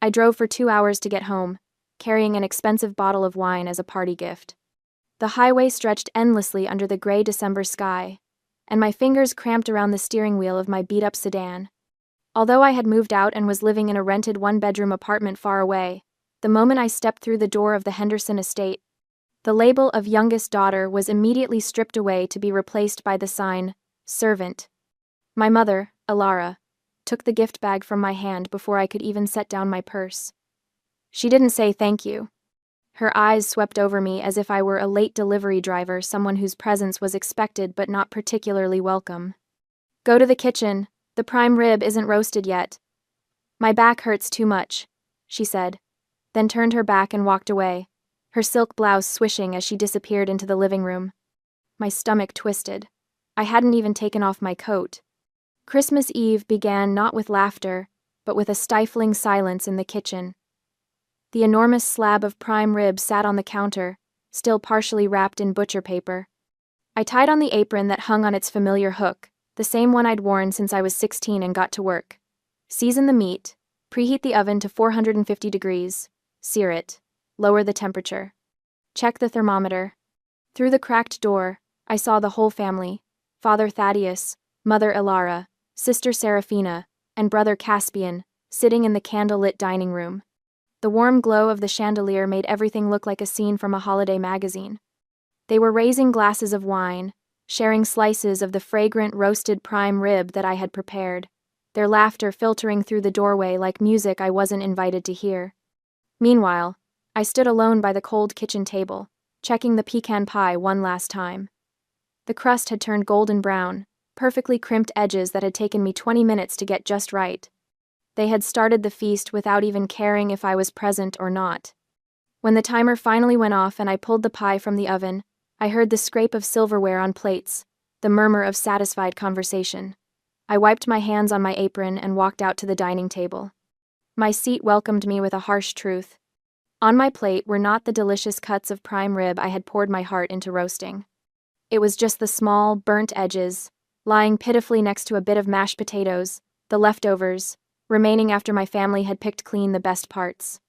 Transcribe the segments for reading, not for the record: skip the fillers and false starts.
I drove for 2 hours to get home, carrying an expensive bottle of wine as a party gift. The highway stretched endlessly under the gray December sky, and my fingers cramped around the steering wheel of my beat-up sedan. Although I had moved out and was living in a rented one-bedroom apartment far away, the moment I stepped through the door of the Henderson estate, the label of youngest daughter was immediately stripped away to be replaced by the sign, servant. My mother, Alara, took the gift bag from my hand before I could even set down my purse. She didn't say thank you. Her eyes swept over me as if I were a late delivery driver, someone whose presence was expected but not particularly welcome. Go to the kitchen, the prime rib isn't roasted yet. My back hurts too much, she said, then turned her back and walked away, her silk blouse swishing as she disappeared into the living room. My stomach twisted. I hadn't even taken off my coat. Christmas Eve began not with laughter, but with a stifling silence in the kitchen. The enormous slab of prime rib sat on the counter, still partially wrapped in butcher paper. I tied on the apron that hung on its familiar hook, the same one I'd worn since I was 16, and got to work. Season the meat, preheat the oven to 450 degrees, sear it, lower the temperature. Check the thermometer. Through the cracked door, I saw the whole family: Father Thaddeus, Mother Ilara, Sister Serafina, and Brother Caspian, sitting in the candlelit dining room. The warm glow of the chandelier made everything look like a scene from a holiday magazine. They were raising glasses of wine, sharing slices of the fragrant roasted prime rib that I had prepared, their laughter filtering through the doorway like music I wasn't invited to hear. Meanwhile, I stood alone by the cold kitchen table, checking the pecan pie one last time. The crust had turned golden brown, perfectly crimped edges that had taken me 20 minutes to get just right. They had started the feast without even caring if I was present or not. When the timer finally went off and I pulled the pie from the oven, I heard the scrape of silverware on plates, the murmur of satisfied conversation. I wiped my hands on my apron and walked out to the dining table. My seat welcomed me with a harsh truth. On my plate were not the delicious cuts of prime rib I had poured my heart into roasting. It was just the small, burnt edges, lying pitifully next to a bit of mashed potatoes, the leftovers, remaining after my family had picked clean the best parts.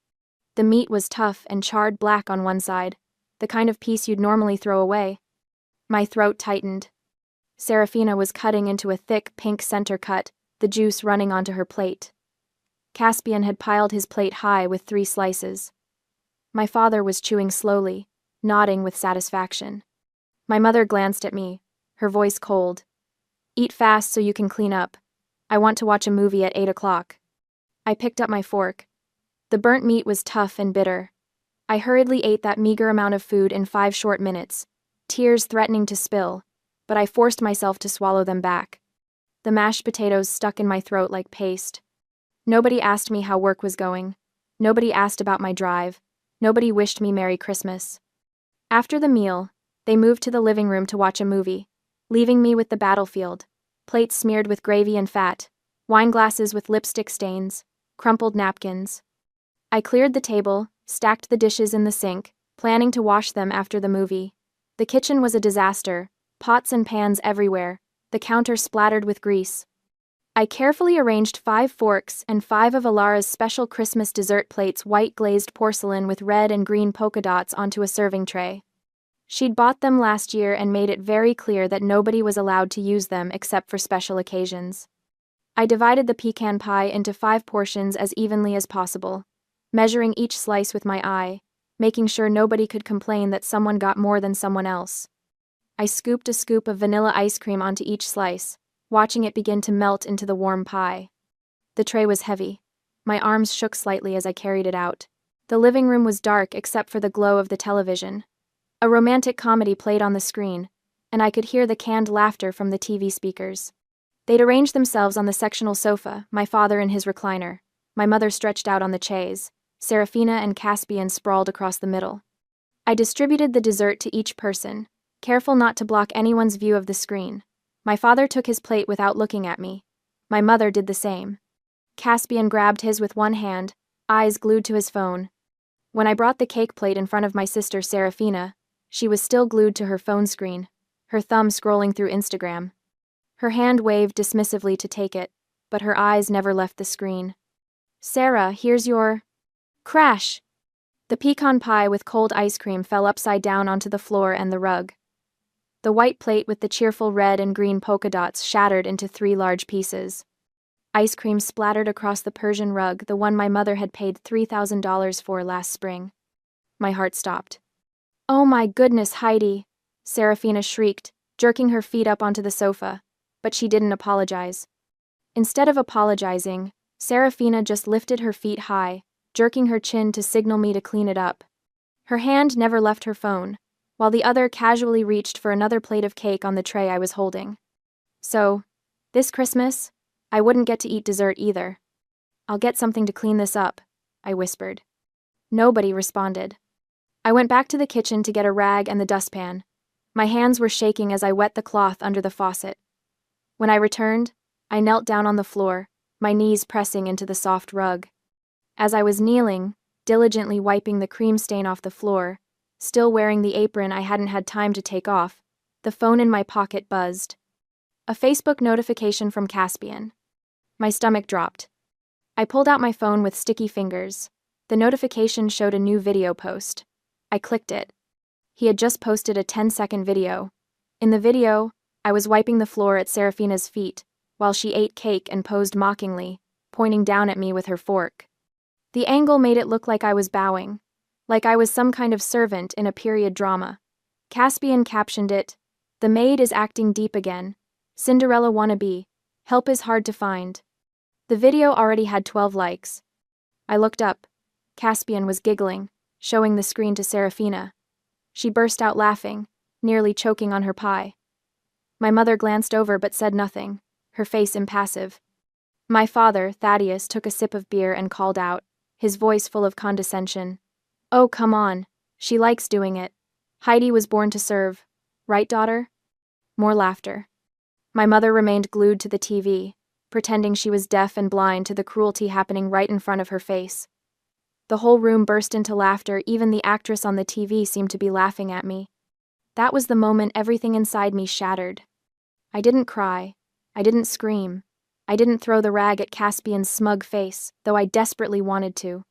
The meat was tough and charred black on one side, the kind of piece you'd normally throw away. My throat tightened. Serafina was cutting into a thick pink center cut, the juice running onto her plate. Caspian had piled his plate high with 3 slices. My father was chewing slowly, nodding with satisfaction. My mother glanced at me, her voice cold. Eat fast so you can clean up. I want to watch a movie at 8 o'clock. I picked up my fork. The burnt meat was tough and bitter. I hurriedly ate that meager amount of food in 5 short minutes, tears threatening to spill, but I forced myself to swallow them back. The mashed potatoes stuck in my throat like paste. Nobody asked me how work was going. Nobody asked about my drive. Nobody wished me Merry Christmas. After the meal, they moved to the living room to watch a movie, leaving me with the battlefield. Plates smeared with gravy and fat, wine glasses with lipstick stains, crumpled napkins. I cleared the table, stacked the dishes in the sink, planning to wash them after the movie. The kitchen was a disaster, pots and pans everywhere, the counter splattered with grease. I carefully arranged 5 forks and 5 of Alara's special Christmas dessert plates, white glazed porcelain with red and green polka dots, onto a serving tray. She'd bought them last year and made it very clear that nobody was allowed to use them except for special occasions. I divided the pecan pie into 5 portions as evenly as possible, measuring each slice with my eye, making sure nobody could complain that someone got more than someone else. I scooped a scoop of vanilla ice cream onto each slice, watching it begin to melt into the warm pie. The tray was heavy. My arms shook slightly as I carried it out. The living room was dark except for the glow of the television. A romantic comedy played on the screen, and I could hear the canned laughter from the TV speakers. They'd arranged themselves on the sectional sofa, my father in his recliner, my mother stretched out on the chaise, Serafina and Caspian sprawled across the middle. I distributed the dessert to each person, careful not to block anyone's view of the screen. My father took his plate without looking at me. My mother did the same. Caspian grabbed his with one hand, eyes glued to his phone. When I brought the cake plate in front of my sister Serafina, she was still glued to her phone screen, her thumb scrolling through Instagram. Her hand waved dismissively to take it, but her eyes never left the screen. Sarah, here's your... Crash! The pecan pie with cold ice cream fell upside down onto the floor and the rug. The white plate with the cheerful red and green polka dots shattered into 3 large pieces. Ice cream splattered across the Persian rug, the one my mother had paid $3,000 for last spring. My heart stopped. "Oh my goodness, Heidi!" Serafina shrieked, jerking her feet up onto the sofa, but she didn't apologize. Instead of apologizing, Serafina just lifted her feet high, jerking her chin to signal me to clean it up. Her hand never left her phone, while the other casually reached for another plate of cake on the tray I was holding. So, this Christmas, I wouldn't get to eat dessert either. "I'll get something to clean this up," I whispered. Nobody responded. I went back to the kitchen to get a rag and the dustpan. My hands were shaking as I wet the cloth under the faucet. When I returned, I knelt down on the floor, my knees pressing into the soft rug. As I was kneeling, diligently wiping the cream stain off the floor, still wearing the apron I hadn't had time to take off, the phone in my pocket buzzed. A Facebook notification from Caspian. My stomach dropped. I pulled out my phone with sticky fingers. The notification showed a new video post. I clicked it. He had just posted a 10-second video. In the video, I was wiping the floor at Serafina's feet, while she ate cake and posed mockingly, pointing down at me with her fork. The angle made it look like I was bowing, like I was some kind of servant in a period drama. Caspian captioned it, "The maid is acting deep again. Cinderella wannabe. Help is hard to find." The video already had 12 likes. I looked up. Caspian was giggling, showing the screen to Serafina. She burst out laughing, nearly choking on her pie. My mother glanced over but said nothing, her face impassive. My father, Thaddeus, took a sip of beer and called out, his voice full of condescension. "Oh, come on. She likes doing it. Heidi was born to serve. Right, daughter?" More laughter. My mother remained glued to the TV, pretending she was deaf and blind to the cruelty happening right in front of her face. The whole room burst into laughter. Even the actress on the TV seemed to be laughing at me. That was the moment everything inside me shattered. I didn't cry. I didn't scream. I didn't throw the rag at Caspian's smug face, though I desperately wanted to.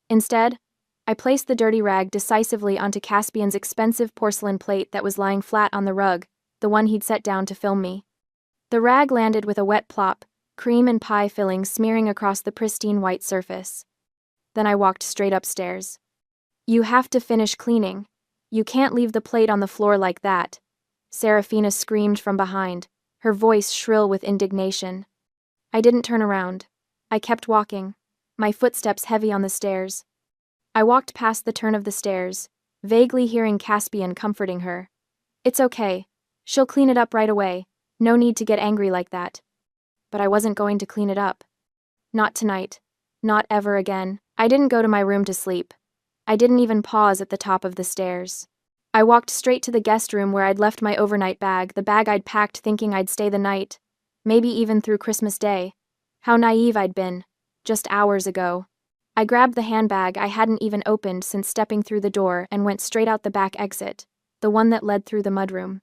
Instead, I placed the dirty rag decisively onto Caspian's expensive porcelain plate that was lying flat on the rug, the one he'd set down to film me. The rag landed with a wet plop, cream and pie filling smearing across the pristine white surface. Then I walked straight upstairs. "You have to finish cleaning. You can't leave the plate on the floor like that," Serafina screamed from behind, her voice shrill with indignation. I didn't turn around. I kept walking, my footsteps heavy on the stairs. I walked past the turn of the stairs, vaguely hearing Caspian comforting her. "It's okay. She'll clean it up right away. No need to get angry like that." But I wasn't going to clean it up. Not tonight. Not ever again. I didn't go to my room to sleep. I didn't even pause at the top of the stairs. I walked straight to the guest room where I'd left my overnight bag, the bag I'd packed thinking I'd stay the night, maybe even through Christmas Day. How naive I'd been, just hours ago. I grabbed the handbag I hadn't even opened since stepping through the door and went straight out the back exit, the one that led through the mudroom.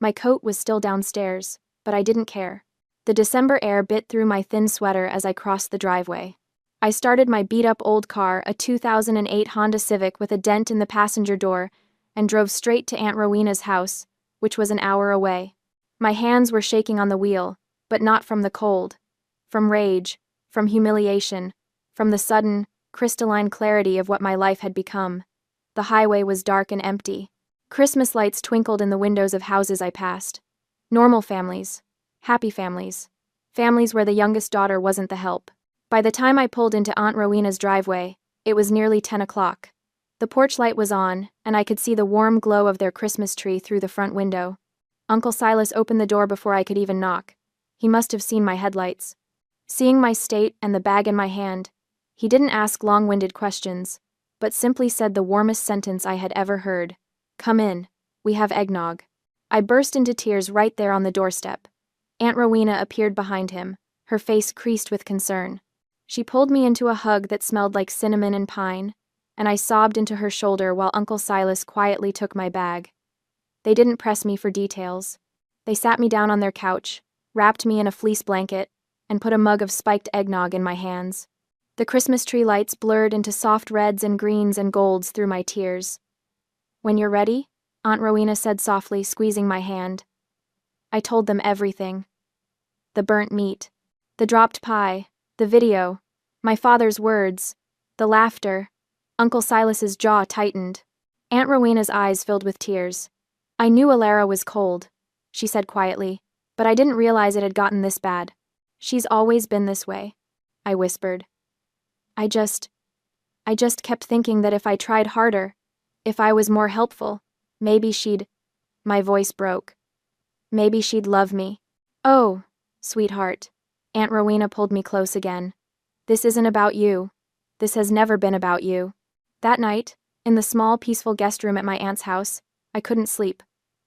My coat was still downstairs, but I didn't care. The December air bit through my thin sweater as I crossed the driveway. I started my beat-up old car, a 2008 Honda Civic with a dent in the passenger door, and drove straight to Aunt Rowena's house, which was an hour away. My hands were shaking on the wheel, but not from the cold. From rage, from humiliation, from the sudden, crystalline clarity of what my life had become. The highway was dark and empty. Christmas lights twinkled in the windows of houses I passed. Normal families. Happy families. Families where the youngest daughter wasn't the help. By the time I pulled into Aunt Rowena's driveway, it was nearly 10 o'clock. The porch light was on, and I could see the warm glow of their Christmas tree through the front window. Uncle Silas opened the door before I could even knock. He must have seen my headlights. Seeing my state and the bag in my hand, he didn't ask long-winded questions, but simply said the warmest sentence I had ever heard. "Come in. We have eggnog." I burst into tears right there on the doorstep. Aunt Rowena appeared behind him, her face creased with concern. She pulled me into a hug that smelled like cinnamon and pine, and I sobbed into her shoulder while Uncle Silas quietly took my bag. They didn't press me for details. They sat me down on their couch, wrapped me in a fleece blanket, and put a mug of spiked eggnog in my hands. The Christmas tree lights blurred into soft reds and greens and golds through my tears. "When you're ready," Aunt Rowena said softly, squeezing my hand. I told them everything. The burnt meat, the dropped pie, the video, my father's words, the laughter. Uncle Silas's jaw tightened. Aunt Rowena's eyes filled with tears. "I knew Alara was cold," she said quietly, "but I didn't realize it had gotten this bad." "She's always been this way," I whispered. I just kept thinking that if I tried harder, if I was more helpful, maybe she'd—" My voice broke. "Maybe she'd love me." "Oh, sweetheart." Aunt Rowena pulled me close again. "This isn't about you. This has never been about you." That night, in the small, peaceful guest room at my aunt's house, I couldn't sleep.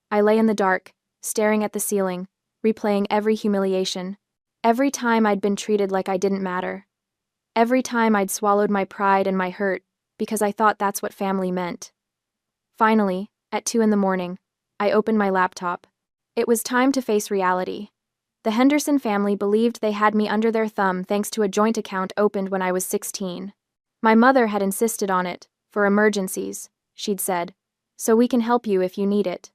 I lay in the dark, staring at the ceiling, replaying every humiliation. Every time I'd been treated like I didn't matter. Every time I'd swallowed my pride and my hurt, because I thought that's what family meant. Finally, at 2 a.m, I opened my laptop. It was time to face reality. The Henderson family believed they had me under their thumb thanks to a joint account opened when I was 16. My mother had insisted on it, for emergencies, she'd said, "so we can help you if you need it."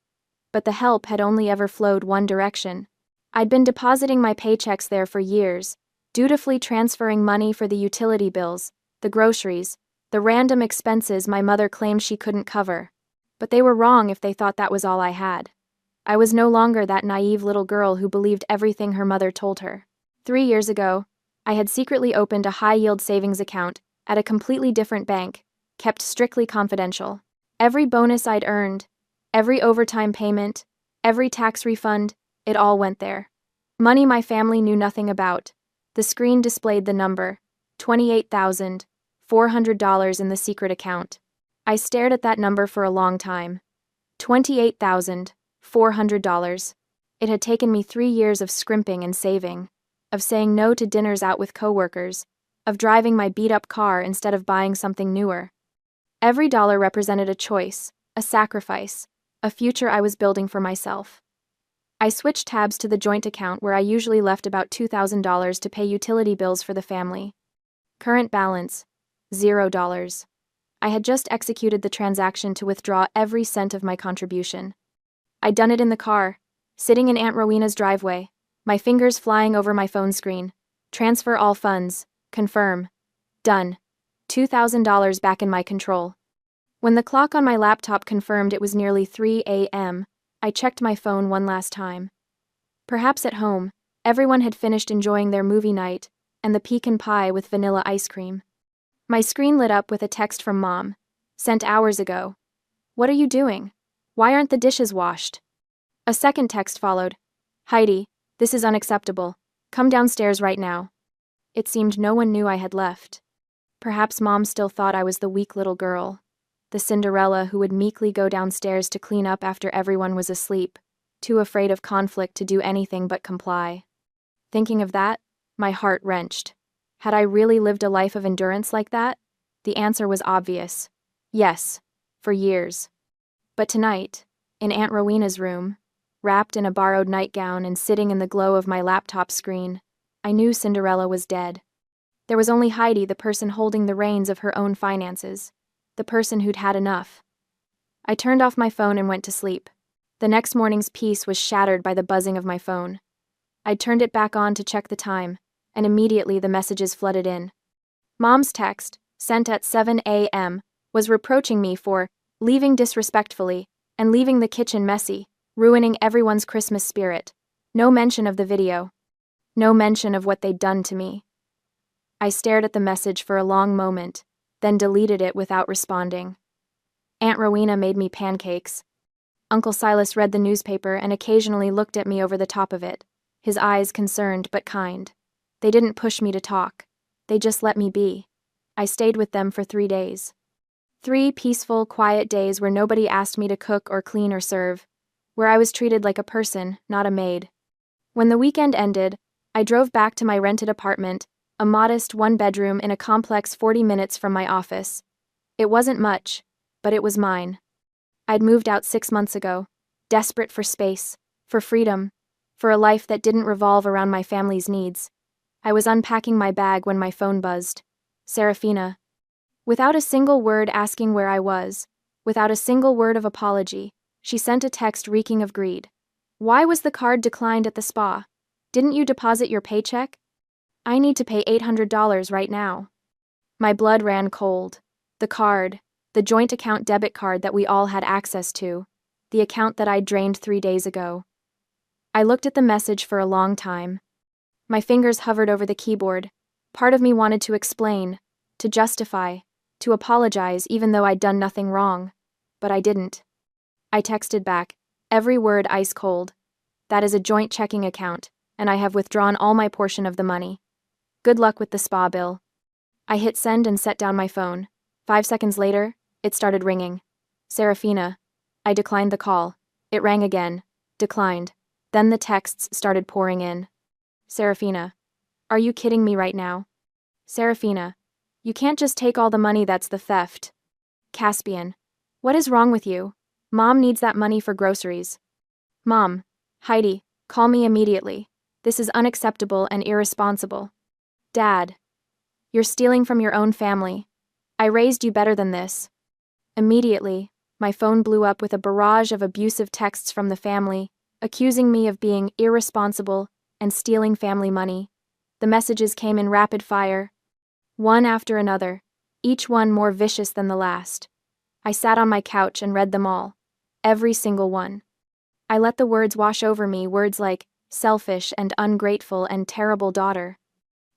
But the help had only ever flowed one direction. I'd been depositing my paychecks there for years, dutifully transferring money for the utility bills, the groceries, the random expenses my mother claimed she couldn't cover. But they were wrong if they thought that was all I had. I was no longer that naive little girl who believed everything her mother told her. 3 years ago, I had secretly opened a high-yield savings account at a completely different bank, kept strictly confidential. Every bonus I'd earned, every overtime payment, every tax refund, it all went there. Money my family knew nothing about. The screen displayed the number, $28,400 in the secret account. I stared at that number for a long time. $28,400. It had taken me 3 years of scrimping and saving, of saying no to dinners out with coworkers, of driving my beat-up car instead of buying something newer. Every dollar represented a choice, a sacrifice, a future I was building for myself. I switched tabs to the joint account where I usually left about $2,000 to pay utility bills for the family. Current balance, $0. I had just executed the transaction to withdraw every cent of my contribution. I'd done it in the car, sitting in Aunt Rowena's driveway, my fingers flying over my phone screen. Transfer all funds. Confirm. Done. $2,000 back in my control. When the clock on my laptop confirmed it was nearly 3 a.m., I checked my phone one last time. Perhaps at home, everyone had finished enjoying their movie night and the pecan pie with vanilla ice cream. My screen lit up with a text from Mom, sent hours ago. "What are you doing? Why aren't the dishes washed?" A second text followed. "Heidi, this is unacceptable. Come downstairs right now." It seemed no one knew I had left. Perhaps Mom still thought I was the weak little girl, the Cinderella who would meekly go downstairs to clean up after everyone was asleep, too afraid of conflict to do anything but comply. Thinking of that, my heart wrenched. Had I really lived a life of endurance like that? The answer was obvious. Yes, for years. But tonight, in Aunt Rowena's room, wrapped in a borrowed nightgown and sitting in the glow of my laptop screen, I knew Cinderella was dead. There was only Heidi, the person holding the reins of her own finances, the person who'd had enough. I turned off my phone and went to sleep. The next morning's peace was shattered by the buzzing of my phone. I turned it back on to check the time, and immediately the messages flooded in. Mom's text, sent at 7 a.m., was reproaching me for leaving disrespectfully and leaving the kitchen messy, ruining everyone's Christmas spirit. No mention of the video. No mention of what they'd done to me. I stared at the message for a long moment, then deleted it without responding. Aunt Rowena made me pancakes. Uncle Silas read the newspaper and occasionally looked at me over the top of it, his eyes concerned but kind. They didn't push me to talk. They just let me be. I stayed with them for 3 days. 3 peaceful, quiet days where nobody asked me to cook or clean or serve, where I was treated like a person, not a maid. When the weekend ended, I drove back to my rented apartment, a modest 1-bedroom in a complex 40 minutes from my office. It wasn't much, but it was mine. I'd moved out 6 months ago, desperate for space, for freedom, for a life that didn't revolve around my family's needs. I was unpacking my bag when my phone buzzed. Serafina. Without a single word asking where I was, without a single word of apology, she sent a text reeking of greed. Why was the card declined at the spa? Didn't you deposit your paycheck? I need to pay $800 right now. My blood ran cold. The card, the joint account debit card that we all had access to, the account that I drained 3 days ago. I looked at the message for a long time. My fingers hovered over the keyboard. Part of me wanted to explain, to justify, to apologize even though I'd done nothing wrong. But I didn't. I texted back, every word ice cold. That is a joint checking account, and I have withdrawn all my portion of the money. Good luck with the spa bill. I hit send and set down my phone. 5 seconds later, it started ringing. Serafina. I declined the call. It rang again. Declined. Then the texts started pouring in. Serafina. Are you kidding me right now? Serafina. You can't just take all the money, that's the theft. Caspian. What is wrong with you? Mom needs that money for groceries. Mom. Heidi, call me immediately. This is unacceptable and irresponsible. Dad. You're stealing from your own family. I raised you better than this. Immediately, my phone blew up with a barrage of abusive texts from the family, accusing me of being irresponsible and stealing family money. The messages came in rapid fire, one after another, each one more vicious than the last. I sat on my couch and read them all, every single one. I let the words wash over me, words like selfish and ungrateful and terrible daughter.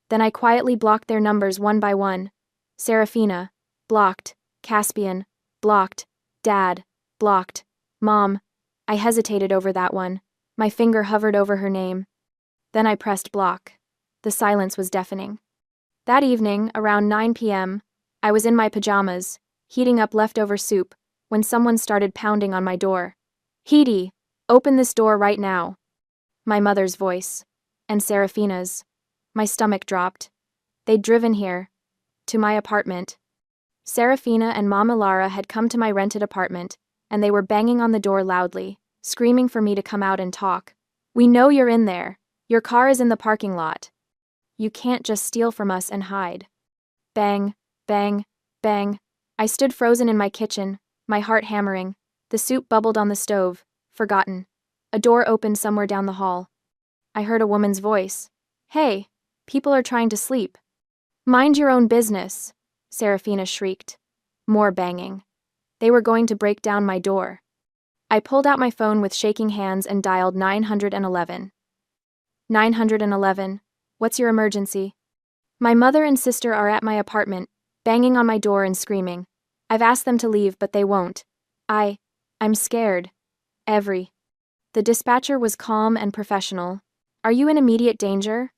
Then I quietly blocked their numbers one by one. Serafina, blocked. Caspian, blocked. Dad, blocked. Mom. I hesitated over that one. My finger hovered over her name. Then I pressed block. The silence was deafening. That evening, around 9 p.m., I was in my pajamas, heating up leftover soup, when someone started pounding on my door. Heidi, open this door right now. My mother's voice. And Serafina's. My stomach dropped. They'd driven here. To my apartment. Serafina and Mama Lara had come to my rented apartment, and they were banging on the door loudly, screaming for me to come out and talk. We know you're in there. Your car is in the parking lot. You can't just steal from us and hide. Bang, bang, bang. I stood frozen in my kitchen, my heart hammering. The soup bubbled on the stove, forgotten. A door opened somewhere down the hall. I heard a woman's voice. Hey, people are trying to sleep. Mind your own business, Serafina shrieked. More banging. They were going to break down my door. I pulled out my phone with shaking hands and dialed 911. 911, what's your emergency? My mother and sister are at my apartment, banging on my door and screaming. I've asked them to leave, but they won't. I'm scared. The dispatcher was calm and professional. Are you in immediate danger?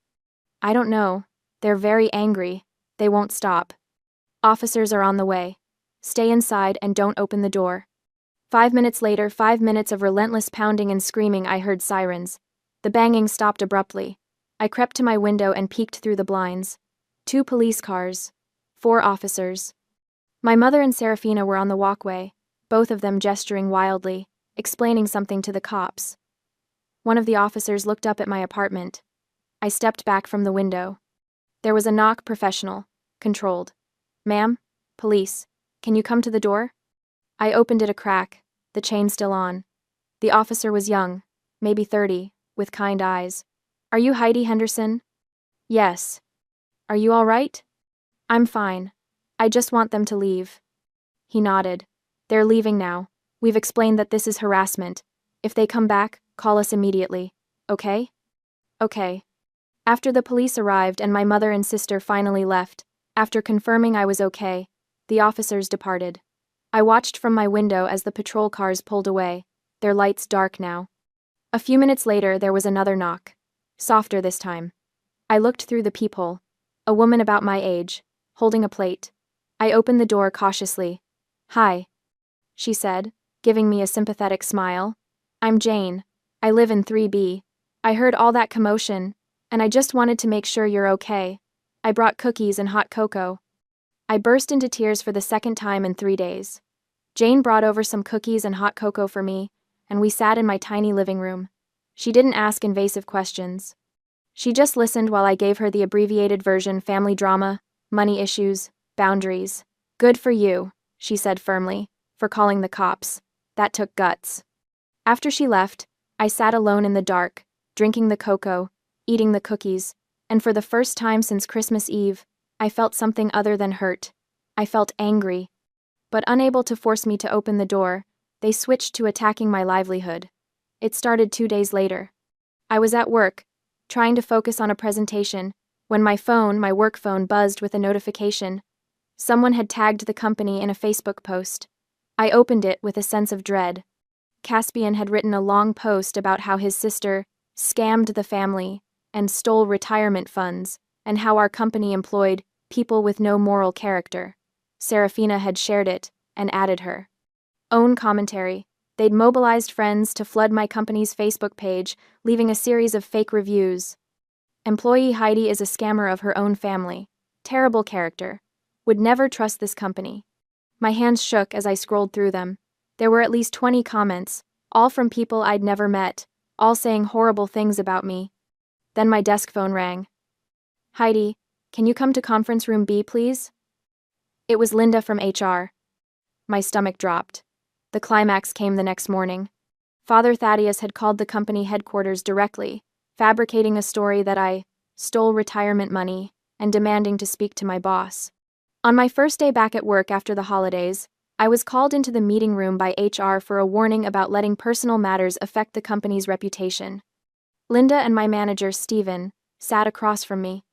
I don't know. They're very angry. They won't stop. Officers are on the way. Stay inside and don't open the door. 5 minutes later, 5 minutes of relentless pounding and screaming. I heard sirens. The banging stopped abruptly. I crept to my window and peeked through the blinds. 2 police cars. 4 officers. My mother and Serafina were on the walkway, both of them gesturing wildly, explaining something to the cops. One of the officers looked up at my apartment. I stepped back from the window. There was a knock, professional, controlled. Ma'am? Police. Can you come to the door? I opened it a crack, the chain still on. The officer was young, maybe 30, with kind eyes. Are you Heidi Henderson? Yes. Are you all right? I'm fine. I just want them to leave. He nodded. They're leaving now. We've explained that this is harassment. If they come back, call us immediately. Okay? Okay. After the police arrived and my mother and sister finally left, after confirming I was okay, the officers departed. I watched from my window as the patrol cars pulled away, their lights dark now. A few minutes later, there was another knock. Softer this time. I looked through the peephole. A woman about my age, holding a plate. I opened the door cautiously. Hi, she said, giving me a sympathetic smile. I'm Jane. I live in 3B. I heard all that commotion, and I just wanted to make sure you're okay. I brought cookies and hot cocoa. I burst into tears for the second time in 3 days. Jane brought over some cookies and hot cocoa for me, and we sat in my tiny living room. She didn't ask invasive questions. She just listened while I gave her the abbreviated version family drama, Money issues, boundaries. Good for you, she said firmly, for calling the cops. That took guts. After she left, I sat alone in the dark, drinking the cocoa, eating the cookies, and for the first time since Christmas Eve, I felt something other than hurt. I felt angry. But unable to force me to open the door, they switched to attacking my livelihood. It started 2 days later. I was at work, trying to focus on a presentation, when my work phone, buzzed with a notification. Someone had tagged the company in a Facebook post. I opened it with a sense of dread. Caspian had written a long post about how his sister scammed the family and stole retirement funds, and how our company employed people with no moral character. Serafina had shared it and added her own commentary. They'd mobilized friends to flood my company's Facebook page, leaving a series of fake reviews. Employee Heidi is a scammer of her own family. Terrible character. Would never trust this company. My hands shook as I scrolled through them. There were at least 20 comments, all from people I'd never met, all saying horrible things about me. Then my desk phone rang. Heidi, can you come to conference room B, please? It was Linda from HR. My stomach dropped. The climax came the next morning. Father Thaddeus had called the company headquarters directly, fabricating a story that I stole retirement money and demanding to speak to my boss. On my first day back at work after the holidays, I was called into the meeting room by HR for a warning about letting personal matters affect the company's reputation. Linda and my manager, Stephen, sat across from me.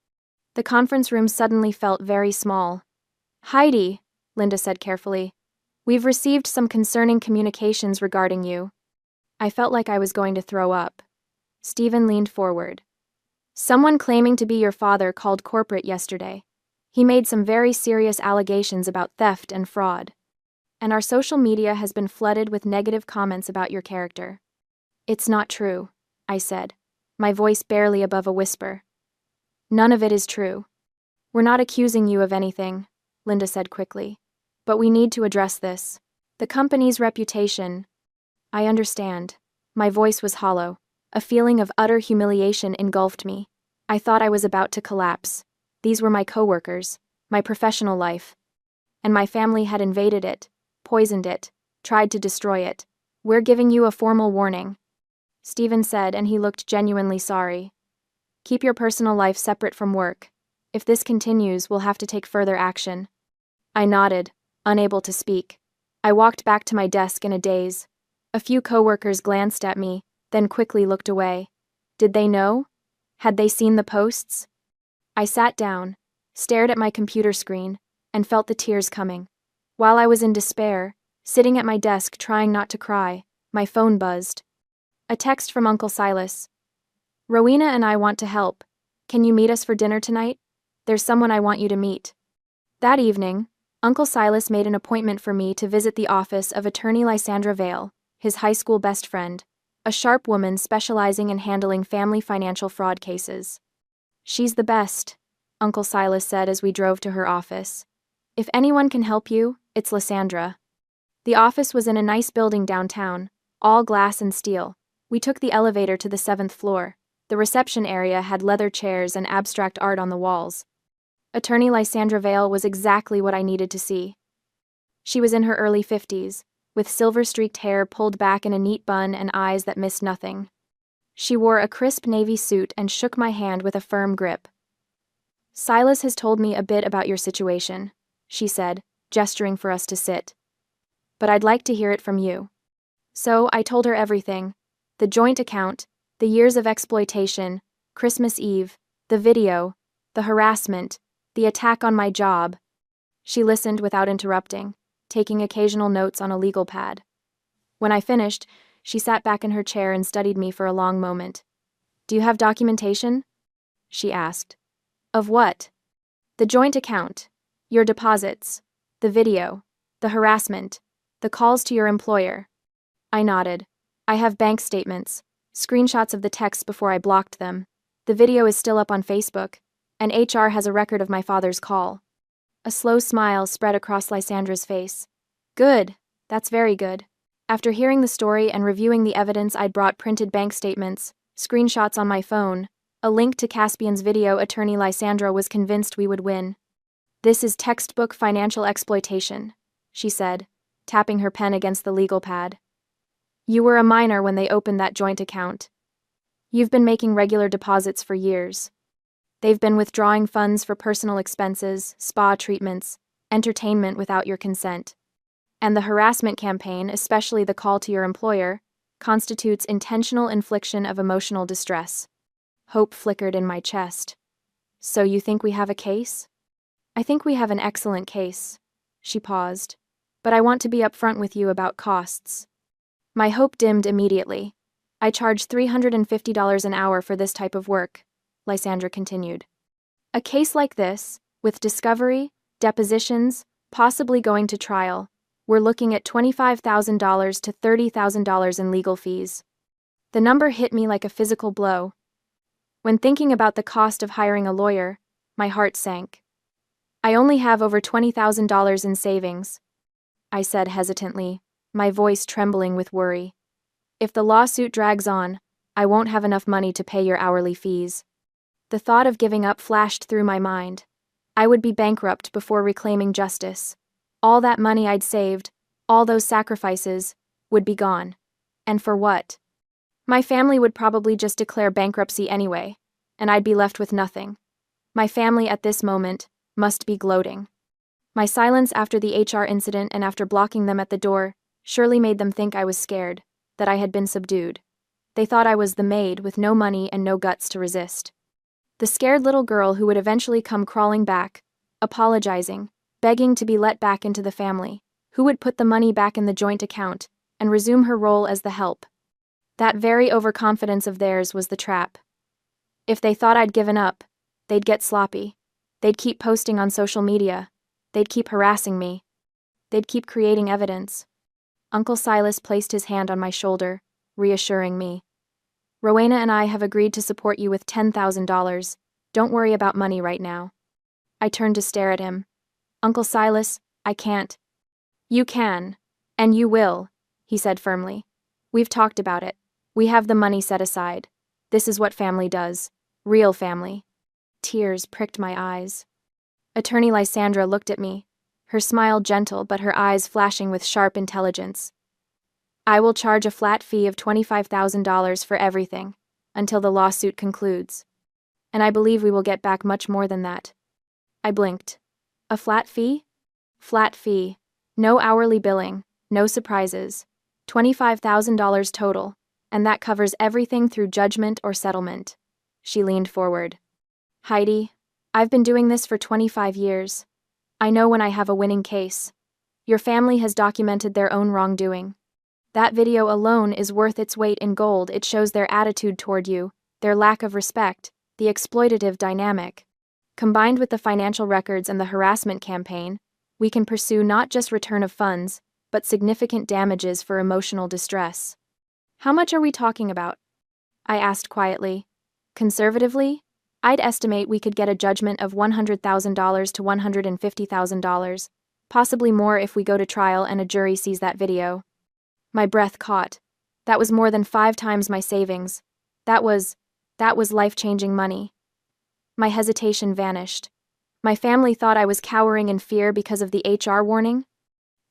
The conference room suddenly felt very small. Heidi, Linda said carefully, we've received some concerning communications regarding you. I felt like I was going to throw up. Stephen leaned forward. Someone claiming to be your father called corporate yesterday. He made some very serious allegations about theft and fraud. And our social media has been flooded with negative comments about your character. It's not true, I said, my voice barely above a whisper. None of it is true. We're not accusing you of anything, Linda said quickly. But we need to address this. The company's reputation. I understand. My voice was hollow. A feeling of utter humiliation engulfed me. I thought I was about to collapse. These were my coworkers, my professional life. And my family had invaded it, poisoned it, tried to destroy it. We're giving you a formal warning, Stephen said, and he looked genuinely sorry. Keep your personal life separate from work. If this continues, we'll have to take further action. I nodded, unable to speak. I walked back to my desk in a daze. A few coworkers glanced at me, then quickly looked away. Did they know? Had they seen the posts? I sat down, stared at my computer screen, and felt the tears coming. While I was in despair, sitting at my desk trying not to cry, my phone buzzed. A text from Uncle Silas. Rowena and I want to help. Can you meet us for dinner tonight? There's someone I want you to meet. That evening, Uncle Silas made an appointment for me to visit the office of attorney Lysandra Vale, his high school best friend, a sharp woman specializing in handling family financial fraud cases. She's the best, Uncle Silas said as we drove to her office. If anyone can help you, it's Lysandra. The office was in a nice building downtown, all glass and steel. We took the elevator to the 7th floor. The reception area had leather chairs and abstract art on the walls. Attorney Lysandra Vale was exactly what I needed to see. She was in her early 50s, with silver-streaked hair pulled back in a neat bun and eyes that missed nothing. She wore a crisp navy suit and shook my hand with a firm grip. Silas has told me a bit about your situation, she said, gesturing for us to sit. But I'd like to hear it from you. So I told her everything. The joint account, the years of exploitation, Christmas Eve, the video, the harassment, the attack on my job. She listened without interrupting, taking occasional notes on a legal pad. When I finished, she sat back in her chair and studied me for a long moment. Do you have documentation? She asked. Of what? The joint account, your deposits, the video, the harassment, the calls to your employer. I nodded. I have bank statements, screenshots of the texts before I blocked them. The video is still up on Facebook, and HR has a record of my father's call. A slow smile spread across Lysandra's face. Good. That's very good. After hearing the story and reviewing the evidence, I'd brought printed bank statements, screenshots on my phone, a link to Caspian's video. Attorney Lysandra was convinced we would win. This is textbook financial exploitation, she said, tapping her pen against the legal pad. You were a minor when they opened that joint account. You've been making regular deposits for years. They've been withdrawing funds for personal expenses, spa treatments, entertainment without your consent. And the harassment campaign, especially the call to your employer, constitutes intentional infliction of emotional distress. Hope flickered in my chest. So you think we have a case? I think we have an excellent case. She paused. But I want to be upfront with you about costs. My hope dimmed immediately. I charge $350 an hour for this type of work, Lysandra continued. A case like this, with discovery, depositions, possibly going to trial, we're looking at $25,000 to $30,000 in legal fees. The number hit me like a physical blow. When thinking about the cost of hiring a lawyer, my heart sank. I only have over $20,000 in savings, I said hesitantly, my voice trembling with worry. If the lawsuit drags on, I won't have enough money to pay your hourly fees. The thought of giving up flashed through my mind. I would be bankrupt before reclaiming justice. All that money I'd saved, all those sacrifices, would be gone. And for what? My family would probably just declare bankruptcy anyway, and I'd be left with nothing. My family at this moment must be gloating. My silence after the HR incident and after blocking them at the door surely made them think I was scared, that I had been subdued. They thought I was the maid with no money and no guts to resist. The scared little girl who would eventually come crawling back, apologizing, begging to be let back into the family, who would put the money back in the joint account and resume her role as the help. That very overconfidence of theirs was the trap. If they thought I'd given up, they'd get sloppy. They'd keep posting on social media. They'd keep harassing me. They'd keep creating evidence. Uncle Silas placed his hand on my shoulder, reassuring me. Rowena and I have agreed to support you with $10,000. Don't worry about money right now. I turned to stare at him. Uncle Silas, I can't. You can. And you will, he said firmly. We've talked about it. We have the money set aside. This is what family does. Real family. Tears pricked my eyes. Attorney Lysandra looked at me, her smile gentle but her eyes flashing with sharp intelligence. I will charge a flat fee of $25,000 for everything, until the lawsuit concludes. And I believe we will get back much more than that. I blinked. A flat fee? Flat fee. No hourly billing, no surprises. $25,000 total, and that covers everything through judgment or settlement. She leaned forward. Heidi, I've been doing this for 25 years. I know when I have a winning case. Your family has documented their own wrongdoing. That video alone is worth its weight in gold. It shows their attitude toward you, their lack of respect, the exploitative dynamic. Combined with the financial records and the harassment campaign, we can pursue not just return of funds, but significant damages for emotional distress. How much are we talking about? I asked quietly. Conservatively, I'd estimate we could get a judgment of $100,000 to $150,000, possibly more if we go to trial and a jury sees that video. My breath caught. That was more than 5 times my savings. That was life-changing money. My hesitation vanished. My family thought I was cowering in fear because of the HR warning?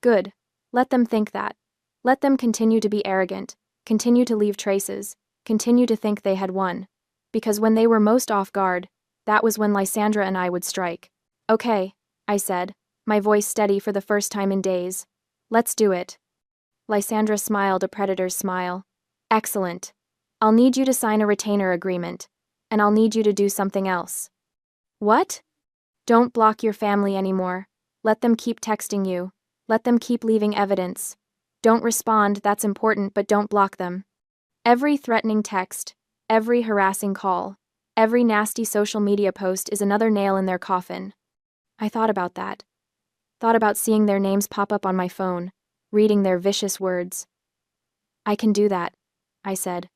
Good. Let them think that. Let them continue to be arrogant, continue to leave traces, continue to think they had won. Because when they were most off guard, that was when Lysandra and I would strike. Okay, I said, my voice steady for the first time in days. Let's do it. Lysandra smiled a predator's smile. Excellent. I'll need you to sign a retainer agreement, and I'll need you to do something else. What? Don't block your family anymore. Let them keep texting you. Let them keep leaving evidence. Don't respond, that's important, but don't block them. Every threatening text, every harassing call, every nasty social media post is another nail in their coffin. I thought about that. Thought about seeing their names pop up on my phone, reading their vicious words. I can do that, I said.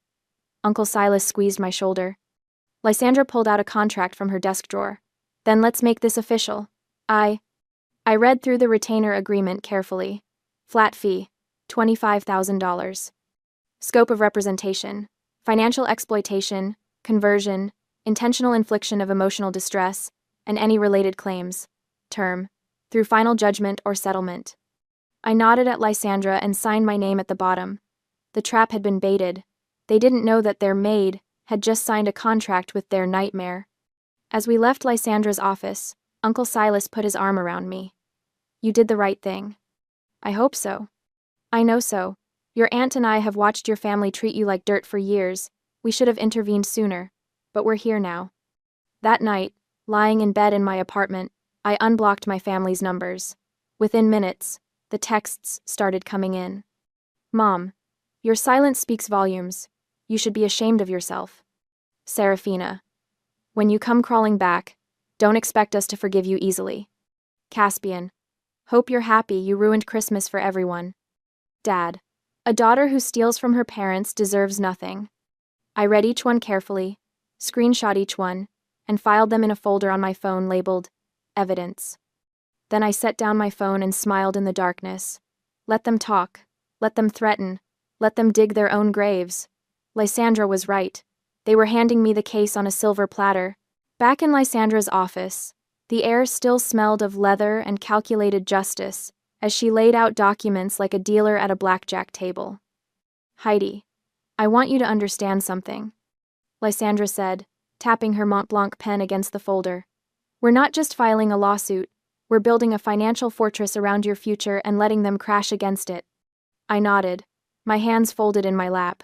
Uncle Silas squeezed my shoulder. Lysandra pulled out a contract from her desk drawer. Then let's make this official. I read through the retainer agreement carefully. Flat fee, $25,000. Scope of representation, financial exploitation, conversion, intentional infliction of emotional distress, and any related claims. term, through final judgment or settlement. I nodded at Lysandra and signed my name at the bottom. The trap had been baited. They didn't know that their maid had just signed a contract with their nightmare. As we left Lysandra's office, Uncle Silas put his arm around me. You did the right thing. I hope so. I know so. Your aunt and I have watched your family treat you like dirt for years. We should have intervened sooner. But we're here now. That night, lying in bed in my apartment, I unblocked my family's numbers. Within minutes, the texts started coming in. Mom, your silence speaks volumes. You should be ashamed of yourself. Serafina, when you come crawling back, don't expect us to forgive you easily. Caspian, hope you're happy you ruined Christmas for everyone. Dad, a daughter who steals from her parents deserves nothing. I read each one carefully, screenshot each one, and filed them in a folder on my phone labeled Evidence. Then I set down my phone and smiled in the darkness. Let them talk. Let them threaten. Let them dig their own graves. Lysandra was right. They were handing me the case on a silver platter. Back in Lysandra's office, the air still smelled of leather and calculated justice as she laid out documents like a dealer at a blackjack table. Heidi, I want you to understand something, Lysandra said, tapping her Mont Blanc pen against the folder. We're not just filing a lawsuit, we're building a financial fortress around your future and letting them crash against it. I nodded, my hands folded in my lap.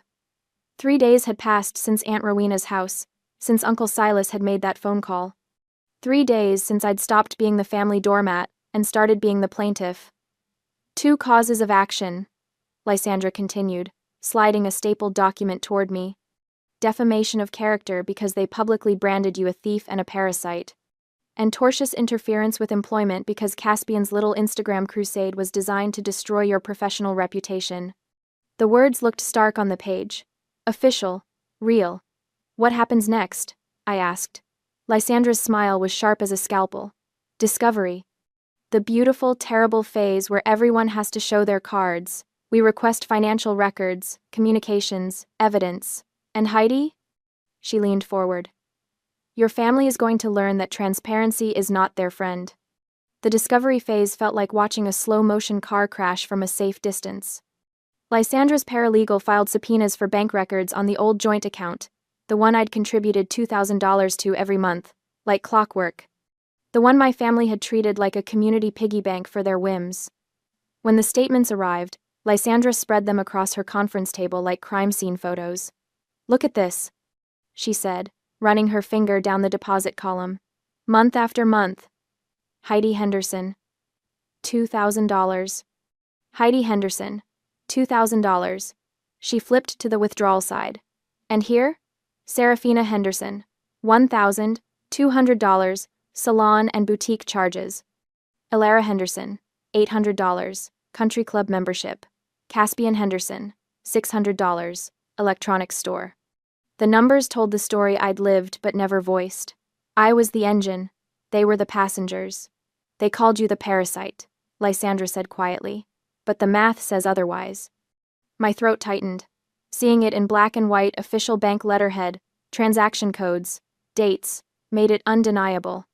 3 days had passed since Aunt Rowena's house, since Uncle Silas had made that phone call. 3 days since I'd stopped being the family doormat and started being the plaintiff. 2 causes of action, Lysandra continued, sliding a stapled document toward me. Defamation of character because they publicly branded you a thief and a parasite. And tortious interference with employment because Caspian's little Instagram crusade was designed to destroy your professional reputation. The words looked stark on the page. Official. Real. What happens next? I asked. Lysandra's smile was sharp as a scalpel. Discovery. The beautiful, terrible phase where everyone has to show their cards. We request financial records, communications, evidence. And Heidi? She leaned forward. Your family is going to learn that transparency is not their friend. The discovery phase felt like watching a slow-motion car crash from a safe distance. Lysandra's paralegal filed subpoenas for bank records on the old joint account, the one I'd contributed $2,000 to every month, like clockwork. The one my family had treated like a community piggy bank for their whims. When the statements arrived, Lysandra spread them across her conference table like crime scene photos. Look at this, she said, running her finger down the deposit column. Month after month. Heidi Henderson. $2,000. Heidi Henderson. $2,000. She flipped to the withdrawal side. And here? Serafina Henderson. $1,200. Salon and boutique charges. Elara Henderson. $800. Country club membership. Caspian Henderson. $600. Electronics store. The numbers told the story I'd lived but never voiced. I was the engine. They were the passengers. They called you the parasite, Lysandra said quietly. But the math says otherwise. My throat tightened. Seeing it in black and white official bank letterhead, transaction codes, dates, made it undeniable.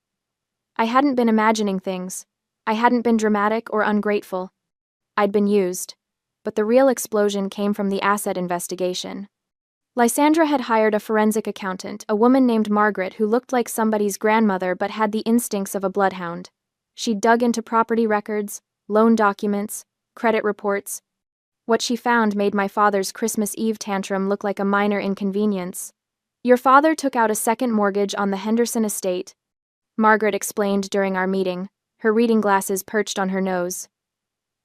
I hadn't been imagining things. I hadn't been dramatic or ungrateful. I'd been used. But the real explosion came from the asset investigation. Lysandra had hired a forensic accountant, a woman named Margaret who looked like somebody's grandmother but had the instincts of a bloodhound. She dug into property records, loan documents, credit reports. What she found made my father's Christmas Eve tantrum look like a minor inconvenience. Your father took out a second mortgage on the Henderson estate, Margaret explained during our meeting, her reading glasses perched on her nose.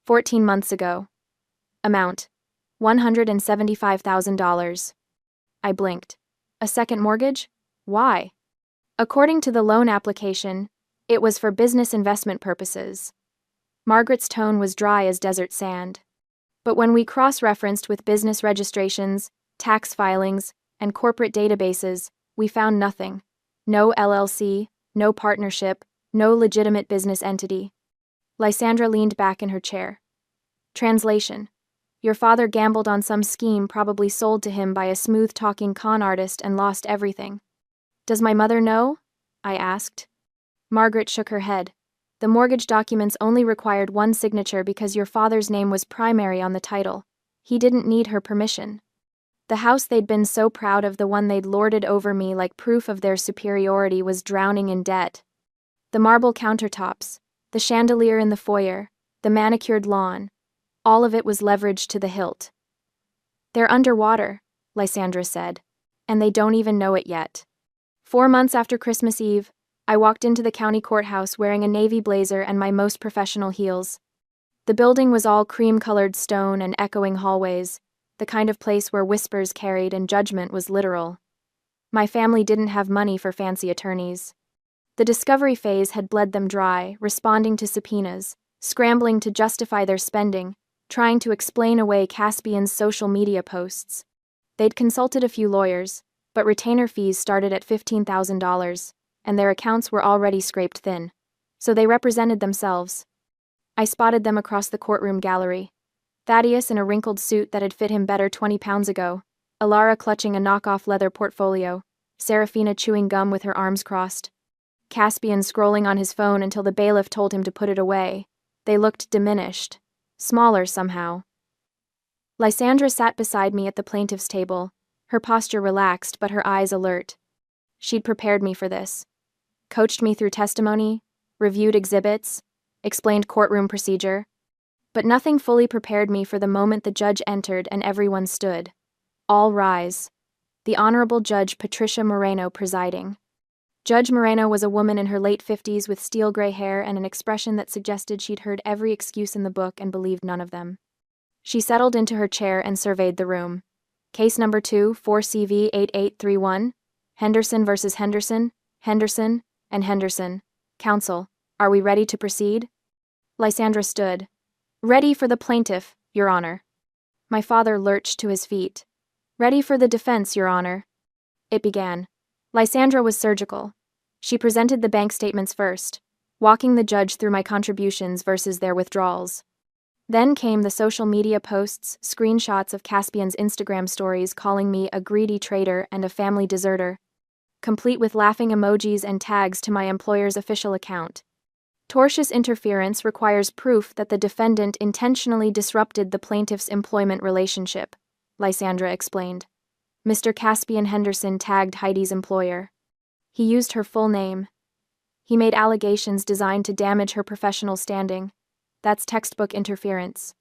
14 months ago. Amount: $175,000. I blinked. A second mortgage? Why? According to the loan application, it was for business investment purposes. Margaret's tone was dry as desert sand. But when we cross-referenced with business registrations, tax filings, and corporate databases, we found nothing. No LLC, no partnership, no legitimate business entity. Lysandra leaned back in her chair. Translation: your father gambled on some scheme probably sold to him by a smooth-talking con artist and lost everything. Does my mother know? I asked. Margaret shook her head. The mortgage documents only required one signature because your father's name was primary on the title. He didn't need her permission. The house they'd been so proud of, the one they'd lorded over me like proof of their superiority, was drowning in debt. The marble countertops, the chandelier in the foyer, the manicured lawn, all of it was leveraged to the hilt. "They're underwater," Lysandra said, "and they don't even know it yet." 4 months after Christmas Eve, I walked into the county courthouse wearing a navy blazer and my most professional heels. The building was all cream-colored stone and echoing hallways, the kind of place where whispers carried and judgment was literal. My family didn't have money for fancy attorneys. The discovery phase had bled them dry, responding to subpoenas, scrambling to justify their spending, trying to explain away Caspian's social media posts. They'd consulted a few lawyers, but retainer fees started at $15,000, and their accounts were already scraped thin. So they represented themselves. I spotted them across the courtroom gallery. Thaddeus in a wrinkled suit that had fit him better 20 pounds ago, Alara clutching a knockoff leather portfolio, Serafina chewing gum with her arms crossed, Caspian scrolling on his phone until the bailiff told him to put it away. They looked diminished, smaller somehow. Lysandra sat beside me at the plaintiff's table, her posture relaxed but her eyes alert. She'd prepared me for this. Coached me through testimony, reviewed exhibits, explained courtroom procedure. But nothing fully prepared me for the moment the judge entered and everyone stood. All rise. The Honorable Judge Patricia Moreno presiding. Judge Moreno was a woman in her late 50s with steel gray hair and an expression that suggested she'd heard every excuse in the book and believed none of them. She settled into her chair and surveyed the room. Case number 2, 4CV 8831, Henderson versus Henderson, Henderson, and Henderson. Counsel, are we ready to proceed? Lysandra stood. Ready for the plaintiff, Your Honor. My father lurched to his feet. Ready for the defense, Your Honor. It began. Lysandra was surgical. She presented the bank statements first, walking the judge through my contributions versus their withdrawals. Then came the social media posts, screenshots of Caspian's Instagram stories calling me a greedy traitor and a family deserter, complete with laughing emojis and tags to my employer's official account. Tortious interference requires proof that the defendant intentionally disrupted the plaintiff's employment relationship, Lysandra explained. Mr. Caspian Henderson tagged Heidi's employer. He used her full name. He made allegations designed to damage her professional standing. That's textbook interference.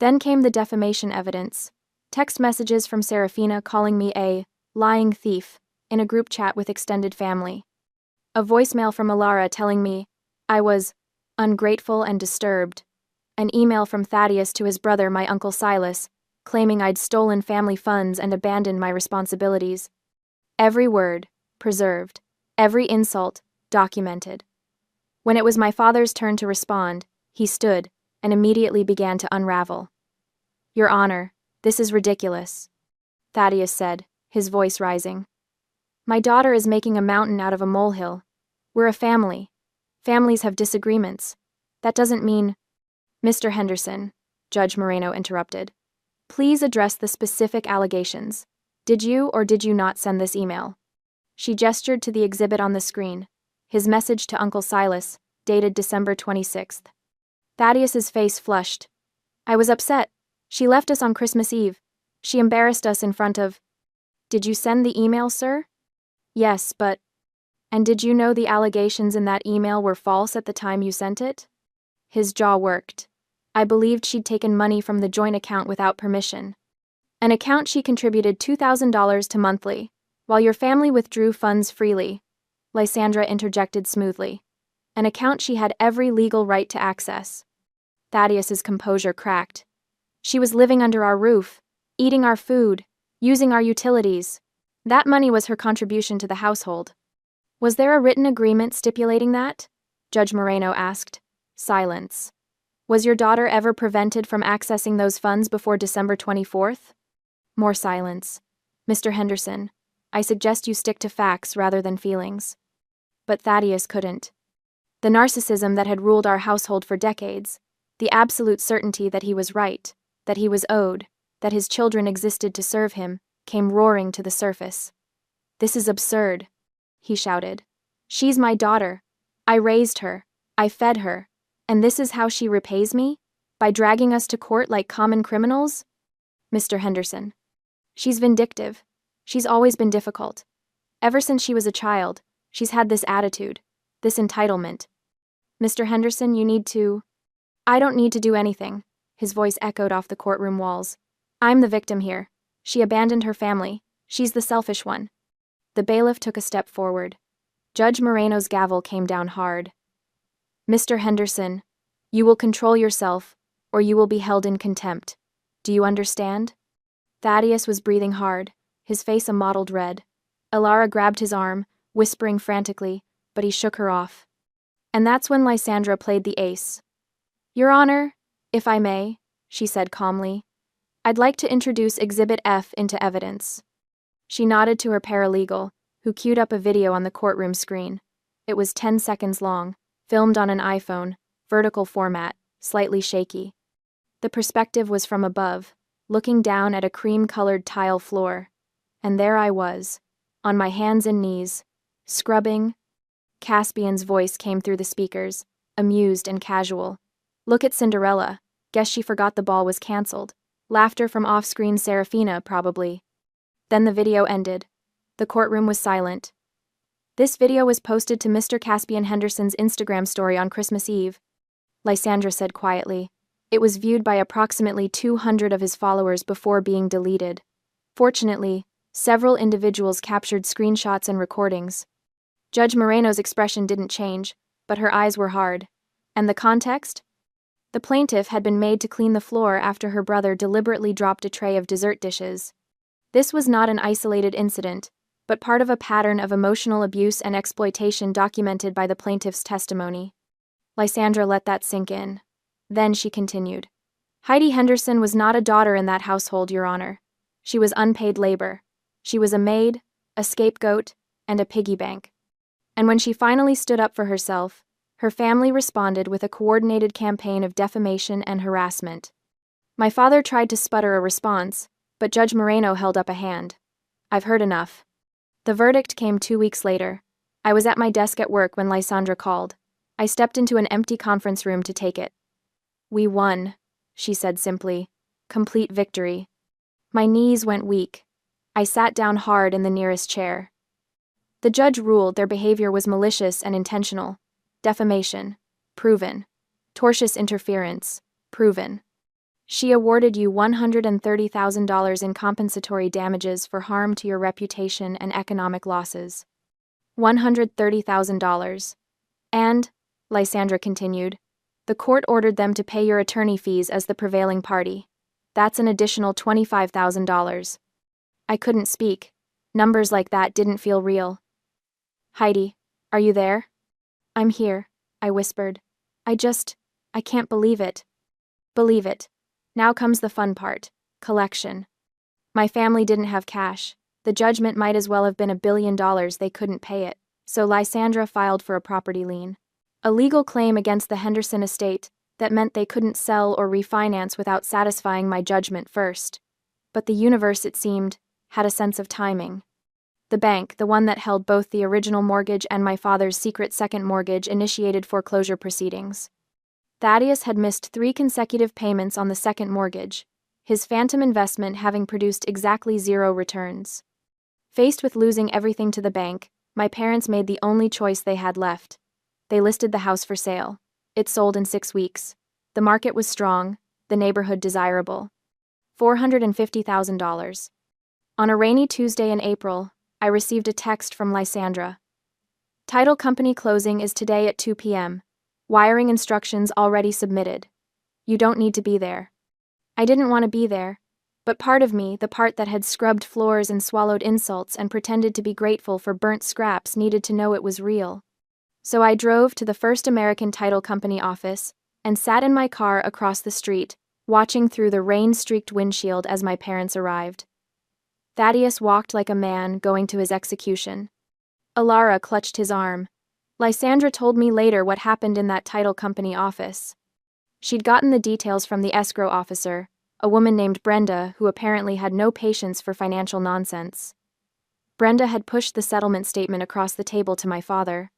Then came the defamation evidence. Text messages from Serafina calling me a lying thief in a group chat with extended family. A voicemail from Alara telling me I was ungrateful and disturbed. An email from Thaddeus to his brother, my Uncle Silas, claiming I'd stolen family funds and abandoned my responsibilities. Every word, preserved. Every insult, documented. When it was my father's turn to respond, he stood and immediately began to unravel. Your Honor, this is ridiculous, Thaddeus said, his voice rising. My daughter is making a mountain out of a molehill. We're a family. Families have disagreements. That doesn't mean... Mr. Henderson, Judge Moreno interrupted. Please address the specific allegations. Did you or did you not send this email? She gestured to the exhibit on the screen, his message to Uncle Silas, dated December 26th. Thaddeus's face flushed. I was upset. She left us on Christmas Eve. She embarrassed us in front of... Did you send the email, sir? Yes, but... And did you know the allegations in that email were false at the time you sent it? His jaw worked. I believed she'd taken money from the joint account without permission. An account she contributed $2,000 to monthly, while your family withdrew funds freely, Lysandra interjected smoothly. An account she had every legal right to access. Thaddeus's composure cracked. She was living under our roof, eating our food, using our utilities. That money was her contribution to the household. Was there a written agreement stipulating that? Judge Moreno asked. Silence. Was your daughter ever prevented from accessing those funds before December 24th? More silence. Mr. Henderson, I suggest you stick to facts rather than feelings. But Thaddeus couldn't. The narcissism that had ruled our household for decades, the absolute certainty that he was right, that he was owed, that his children existed to serve him, came roaring to the surface. This is absurd, he shouted. She's my daughter. I raised her. I fed her. And this is how she repays me? By dragging us to court like common criminals? Mr. Henderson. She's vindictive. She's always been difficult. Ever since she was a child, she's had this attitude, this entitlement. Mr. Henderson, you need to... I don't need to do anything. His voice echoed off the courtroom walls. I'm the victim here. She abandoned her family. She's the selfish one. The bailiff took a step forward. Judge Moreno's gavel came down hard. Mr. Henderson, you will control yourself, or you will be held in contempt. Do you understand? Thaddeus was breathing hard, his face a mottled red. Elara grabbed his arm, whispering frantically, but he shook her off. And that's when Lysandra played the ace. Your Honor, if I may, she said calmly, I'd like to introduce Exhibit F into evidence. She nodded to her paralegal, who queued up a video on the courtroom screen. It was 10 seconds long, filmed on an iPhone, vertical format, slightly shaky. The perspective was from above, looking down at a cream-colored tile floor. And there I was, on my hands and knees, scrubbing. Caspian's voice came through the speakers, amused and casual. Look at Cinderella. Guess she forgot the ball was cancelled. Laughter from off-screen Serafina, probably. Then the video ended. The courtroom was silent. This video was posted to Mr. Caspian Henderson's Instagram story on Christmas Eve, Lysandra said quietly. It was viewed by approximately 200 of his followers before being deleted. Fortunately, several individuals captured screenshots and recordings. Judge Moreno's expression didn't change, but her eyes were hard. And the context? The plaintiff had been made to clean the floor after her brother deliberately dropped a tray of dessert dishes. This was not an isolated incident, but part of a pattern of emotional abuse and exploitation documented by the plaintiff's testimony. Lysandra let that sink in. Then she continued. Heidi Henderson was not a daughter in that household, Your Honor. She was unpaid labor. She was a maid, a scapegoat, and a piggy bank. And when she finally stood up for herself, her family responded with a coordinated campaign of defamation and harassment. My father tried to sputter a response, but Judge Moreno held up a hand. I've heard enough. The verdict came 2 weeks later. I was at my desk at work when Lysandra called. I stepped into an empty conference room to take it. We won, she said simply. Complete victory. My knees went weak. I sat down hard in the nearest chair. The judge ruled their behavior was malicious and intentional. Defamation. Proven. Tortious interference. Proven. She awarded you $130,000 in compensatory damages for harm to your reputation and economic losses. $130,000. And, Lysandra continued, the court ordered them to pay your attorney fees as the prevailing party. That's an additional $25,000. I couldn't speak. Numbers like that didn't feel real. Heidi, are you there? I'm here, I whispered. I can't believe it. Believe it. Now comes the fun part. Collection. My family didn't have cash. The judgment might as well have been $1 billion, they couldn't pay it. So Lysandra filed for a property lien. A legal claim against the Henderson estate that meant they couldn't sell or refinance without satisfying my judgment first. But the universe, it seemed, had a sense of timing. The bank, the one that held both the original mortgage and my father's secret second mortgage, initiated foreclosure proceedings. Thaddeus had missed 3 consecutive payments on the second mortgage, his phantom investment having produced exactly 0 returns. Faced with losing everything to the bank, my parents made the only choice they had left. They listed the house for sale. It sold in 6 weeks. The market was strong, the neighborhood desirable. $450,000. On a rainy Tuesday in April, I received a text from Lysandra. Title company closing is today at 2 p.m. Wiring instructions already submitted. You don't need to be there. I didn't want to be there, but part of me, the part that had scrubbed floors and swallowed insults and pretended to be grateful for burnt scraps, needed to know it was real. So I drove to the First American Title Company office and sat in my car across the street, watching through the rain-streaked windshield as my parents arrived. Thaddeus walked like a man going to his execution. Elara clutched his arm. Lysandra told me later what happened in that title company office. She'd gotten the details from the escrow officer, a woman named Brenda who apparently had no patience for financial nonsense. Brenda had pushed the settlement statement across the table to my father.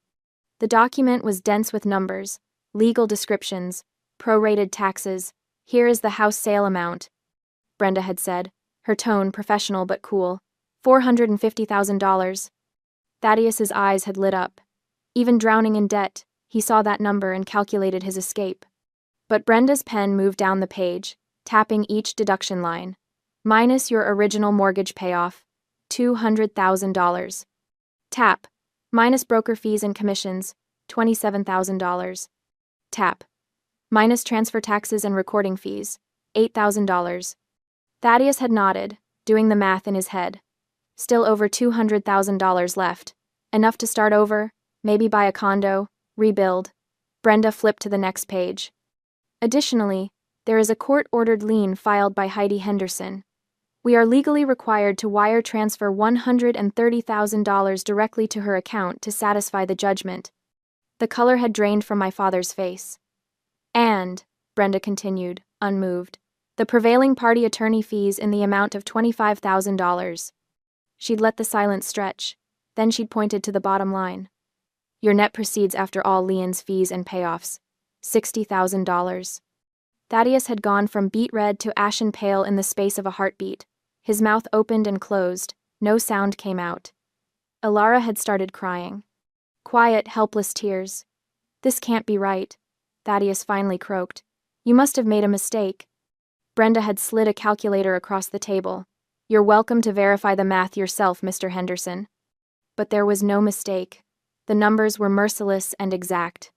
The document was dense with numbers, legal descriptions, prorated taxes. Here is the house sale amount, Brenda had said, her tone professional but cool. $450,000. Thaddeus's eyes had lit up. Even drowning in debt, he saw that number and calculated his escape. But Brenda's pen moved down the page, tapping each deduction line. Minus your original mortgage payoff, $200,000. Tap. Minus broker fees and commissions, $27,000. Tap. Minus transfer taxes and recording fees, $8,000. Thaddeus had nodded, doing the math in his head. Still over $200,000 left. Enough to start over, maybe buy a condo, rebuild. Brenda flipped to the next page. Additionally, there is a court-ordered lien filed by Heidi Henderson. We are legally required to wire transfer $130,000 directly to her account to satisfy the judgment. The color had drained from my father's face. And, Brenda continued, unmoved, the prevailing party attorney fees in the amount of $25,000. She'd let the silence stretch, then she'd pointed to the bottom line. Your net proceeds after all liens, fees, and payoffs, $60,000. Thaddeus had gone from beet red to ashen pale in the space of a heartbeat. His mouth opened and closed, no sound came out. Alara had started crying. Quiet, helpless tears. This can't be right, Thaddeus finally croaked. You must have made a mistake. Brenda had slid a calculator across the table. You're welcome to verify the math yourself, Mr. Henderson. But there was no mistake. The numbers were merciless and exact.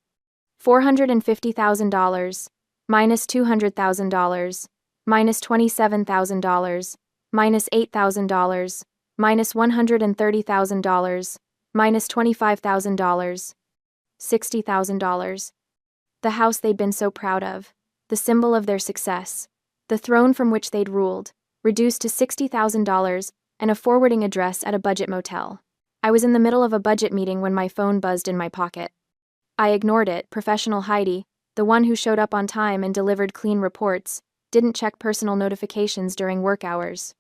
$450,000, minus $200,000, minus $27,000, minus $8,000, minus $130,000, minus $25,000, $60,000. The house they'd been so proud of, the symbol of their success, the throne from which they'd ruled, reduced to $60,000 and a forwarding address at a budget motel. I was in the middle of a budget meeting when my phone buzzed in my pocket. I ignored it. Professional Heidi, the one who showed up on time and delivered clean reports, didn't check personal notifications during work hours.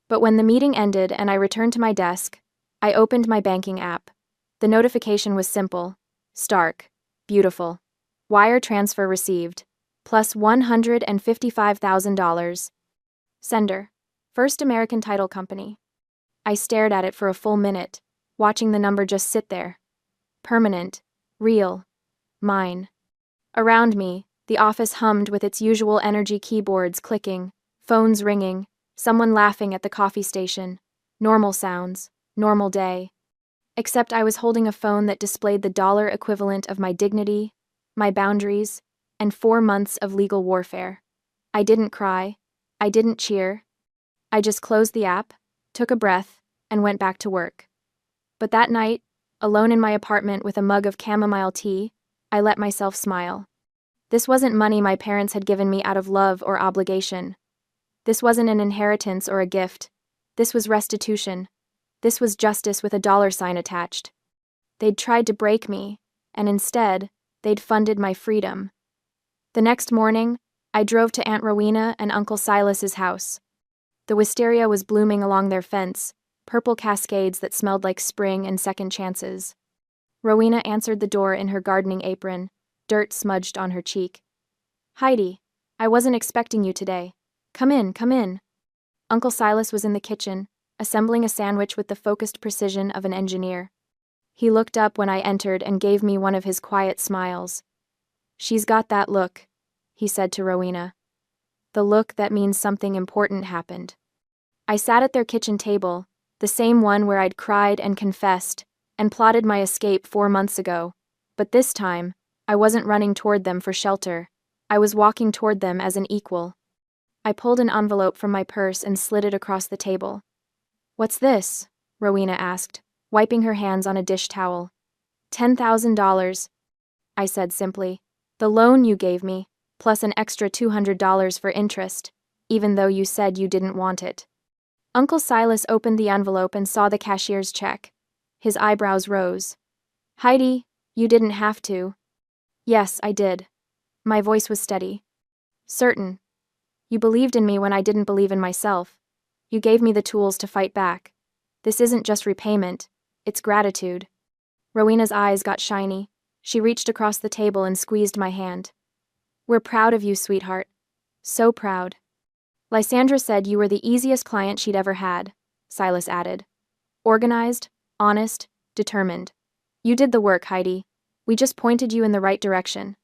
But when the meeting ended and I returned to my desk, I opened my banking app. The notification was simple, stark, beautiful. Wire transfer received, plus $155,000. Sender, First American Title Company. I stared at it for a full minute, watching the number just sit there. Permanent, real, mine. Around me, the office hummed with its usual energy, keyboards clicking, phones ringing, someone laughing at the coffee station. Normal sounds, normal day. Except I was holding a phone that displayed the dollar equivalent of my dignity, my boundaries, and 4 months of legal warfare. I didn't cry. I didn't cheer. I just closed the app, took a breath, and went back to work. But that night, alone in my apartment with a mug of chamomile tea, I let myself smile. This wasn't money my parents had given me out of love or obligation. This wasn't an inheritance or a gift. This was restitution. This was justice with a dollar sign attached. They'd tried to break me, and instead, they'd funded my freedom. The next morning, I drove to Aunt Rowena and Uncle Silas's house. The wisteria was blooming along their fence, purple cascades that smelled like spring and second chances. Rowena answered the door in her gardening apron, dirt smudged on her cheek. Heidi, I wasn't expecting you today. Come in, come in. Uncle Silas was in the kitchen, assembling a sandwich with the focused precision of an engineer. He looked up when I entered and gave me one of his quiet smiles. She's got that look, he said to Rowena. The look that means something important happened. I sat at their kitchen table, the same one where I'd cried and confessed, and plotted my escape 4 months ago. But this time, I wasn't running toward them for shelter. I was walking toward them as an equal. I pulled an envelope from my purse and slid it across the table. What's this? Rowena asked, wiping her hands on a dish towel. $10,000, I said simply. The loan you gave me, plus an extra $200 for interest, even though you said you didn't want it. Uncle Silas opened the envelope and saw the cashier's check. His eyebrows rose. Heidi, you didn't have to. Yes, I did. My voice was steady. Certain. You believed in me when I didn't believe in myself. You gave me the tools to fight back. This isn't just repayment, it's gratitude. Rowena's eyes got shiny. She reached across the table and squeezed my hand. "We're proud of you, sweetheart. So proud." "Lysandra said you were the easiest client she'd ever had," Silas added. "Organized, honest, determined. You did the work, Heidi. We just pointed you in the right direction."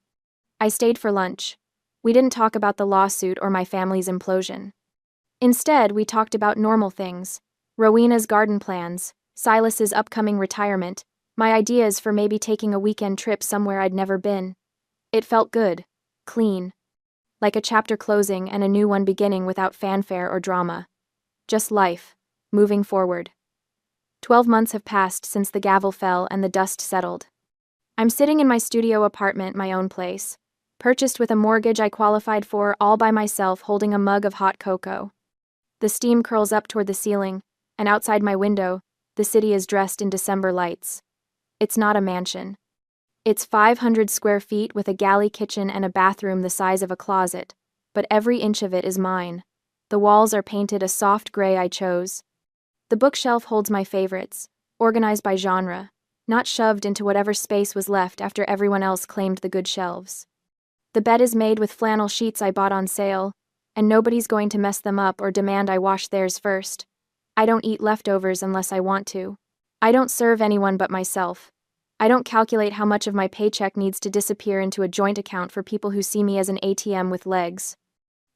I stayed for lunch. We didn't talk about the lawsuit or my family's implosion. Instead, we talked about normal things. Rowena's garden plans, Silas's upcoming retirement, my ideas for maybe taking a weekend trip somewhere I'd never been. It felt good, clean. Like a chapter closing and a new one beginning without fanfare or drama. Just life, moving forward. 12 months have passed since the gavel fell and the dust settled. I'm sitting in my studio apartment, my own place, purchased with a mortgage I qualified for, all by myself, holding a mug of hot cocoa. The steam curls up toward the ceiling, and outside my window, the city is dressed in December lights. It's not a mansion. It's 500 square feet with a galley kitchen and a bathroom the size of a closet, but every inch of it is mine. The walls are painted a soft gray I chose. The bookshelf holds my favorites, organized by genre, not shoved into whatever space was left after everyone else claimed the good shelves. The bed is made with flannel sheets I bought on sale, and nobody's going to mess them up or demand I wash theirs first. I don't eat leftovers unless I want to. I don't serve anyone but myself. I don't calculate how much of my paycheck needs to disappear into a joint account for people who see me as an ATM with legs.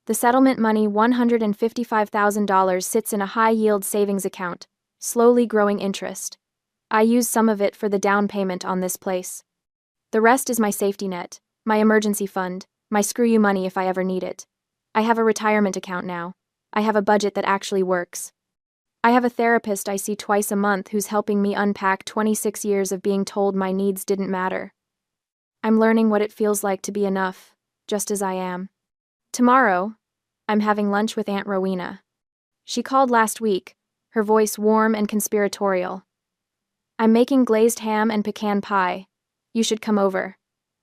The settlement money, $155,000, sits in a high-yield savings account, slowly growing interest. I use some of it for the down payment on this place. The rest is my safety net, my emergency fund, my screw-you money if I ever need it. I have a retirement account now. I have a budget that actually works. I have a therapist I see twice a month who's helping me unpack 26 years of being told my needs didn't matter. I'm learning what it feels like to be enough, just as I am. Tomorrow, I'm having lunch with Aunt Rowena. She called last week, her voice warm and conspiratorial. "I'm making glazed ham and pecan pie. You should come over.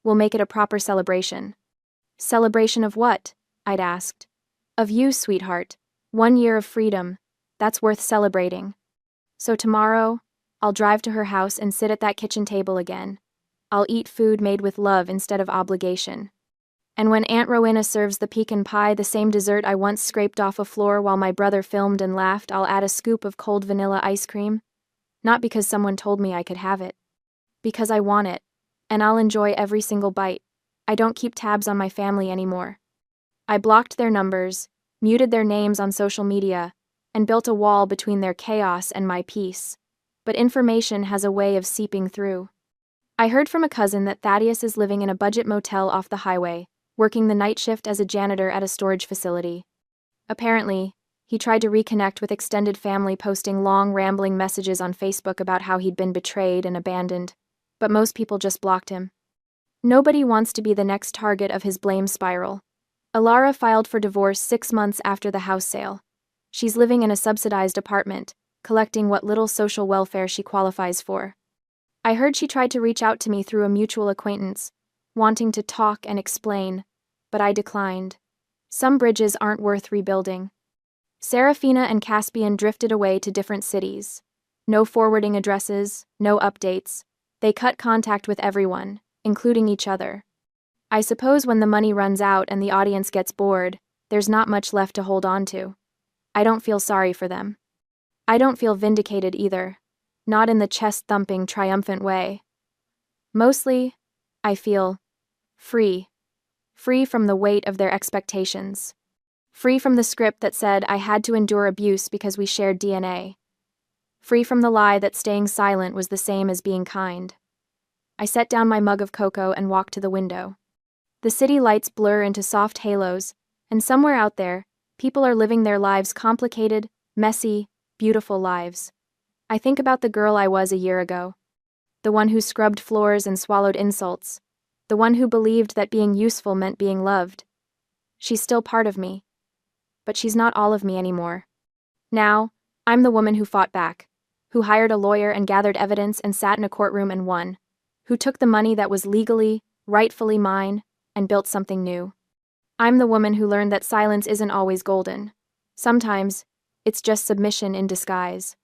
We'll make it a proper celebration." "Celebration of what?" I'd asked. "Of you, sweetheart. 1 year of freedom. That's worth celebrating." So tomorrow, I'll drive to her house and sit at that kitchen table again. I'll eat food made with love instead of obligation. And when Aunt Rowena serves the pecan pie, the same dessert I once scraped off a floor while my brother filmed and laughed, I'll add a scoop of cold vanilla ice cream. Not because someone told me I could have it. Because I want it, and I'll enjoy every single bite. I don't keep tabs on my family anymore. I blocked their numbers, muted their names on social media, and built a wall between their chaos and my peace. But information has a way of seeping through. I heard from a cousin that Thaddeus is living in a budget motel off the highway, working the night shift as a janitor at a storage facility. Apparently, he tried to reconnect with extended family, posting long, rambling messages on Facebook about how he'd been betrayed and abandoned, but most people just blocked him. Nobody wants to be the next target of his blame spiral. Alara filed for divorce 6 months after the house sale. She's living in a subsidized apartment, collecting what little social welfare she qualifies for. I heard she tried to reach out to me through a mutual acquaintance, wanting to talk and explain, but I declined. Some bridges aren't worth rebuilding. Serafina and Caspian drifted away to different cities. No forwarding addresses, no updates. They cut contact with everyone, including each other. I suppose when the money runs out and the audience gets bored, there's not much left to hold on to. I don't feel sorry for them. I don't feel vindicated either, not in the chest-thumping, triumphant way. Mostly, I feel free. Free from the weight of their expectations. Free from the script that said I had to endure abuse because we shared DNA. Free from the lie that staying silent was the same as being kind. I set down my mug of cocoa and walked to the window. The city lights blur into soft halos, and somewhere out there, people are living their lives, complicated, messy, beautiful lives. I think about the girl I was a year ago. The one who scrubbed floors and swallowed insults. The one who believed that being useful meant being loved. She's still part of me. But she's not all of me anymore. Now, I'm the woman who fought back, who hired a lawyer and gathered evidence and sat in a courtroom and won, who took the money that was legally, rightfully mine, and built something new. I'm the woman who learned that silence isn't always golden. Sometimes, it's just submission in disguise.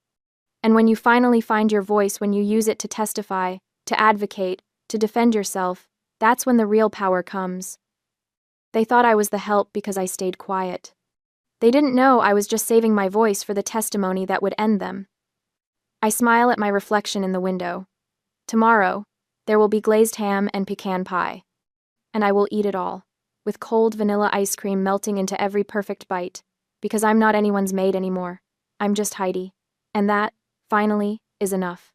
And when you finally find your voice, when you use it to testify, to advocate, To defend yourself, that's when the real power comes. They thought I was the help because I stayed quiet. They didn't know I was just saving my voice for the testimony that would end them. I smile at my reflection in the window. Tomorrow, there will be glazed ham and pecan pie. And I will eat it all, with cold vanilla ice cream melting into every perfect bite, because I'm not anyone's maid anymore. I'm just Heidi. And that, finally, is enough.